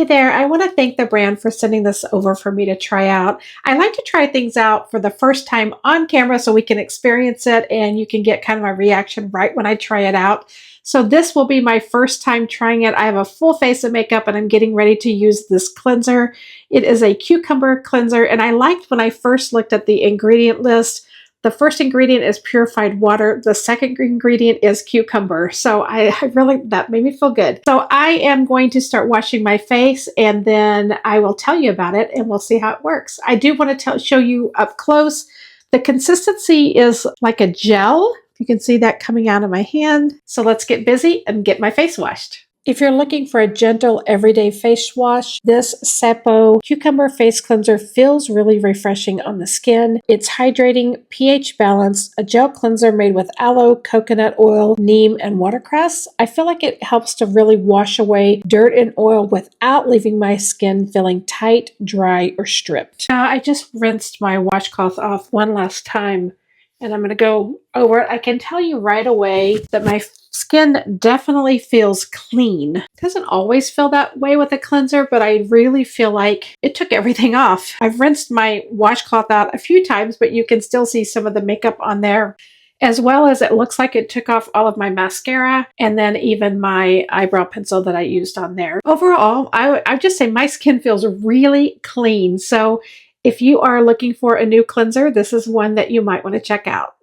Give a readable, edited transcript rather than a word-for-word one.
Hey there, I want to thank the brand for sending this over for me to try out. I like to try things out for the first time on camera so we can experience it and you can get kind of my reaction right when I try it out. So this will be my first time trying it. I have a full face of makeup and I'm getting ready to use this cleanser. It is a cucumber cleanser, and I liked when I first looked at the ingredient list. The first ingredient is purified water. The second ingredient is cucumber. So that made me feel good. So I am going to start washing my face and then I will tell you about it and we'll see how it works. I do want to show you up close. The consistency is like a gel. You can see that coming out of my hand. So let's get busy and get my face washed. If you're looking for a gentle everyday face wash, this Sapo Cucumber Face Cleanser feels really refreshing on the skin. It's hydrating, pH balanced, a gel cleanser made with aloe, coconut oil, neem, and watercress. I feel like it helps to really wash away dirt and oil without leaving my skin feeling tight, dry, or stripped. I just rinsed my washcloth off one last time and I'm going to go over it. I can tell you right away that my skin definitely feels clean. It doesn't always feel that way with a cleanser, but I really feel like it took everything off. I've rinsed my washcloth out a few times, but you can still see some of the makeup on there, as well as it looks like it took off all of my mascara and then even my eyebrow pencil that I used on there. Overall, I just say my skin feels really clean. So if you are looking for a new cleanser, this is one that you might want to check out.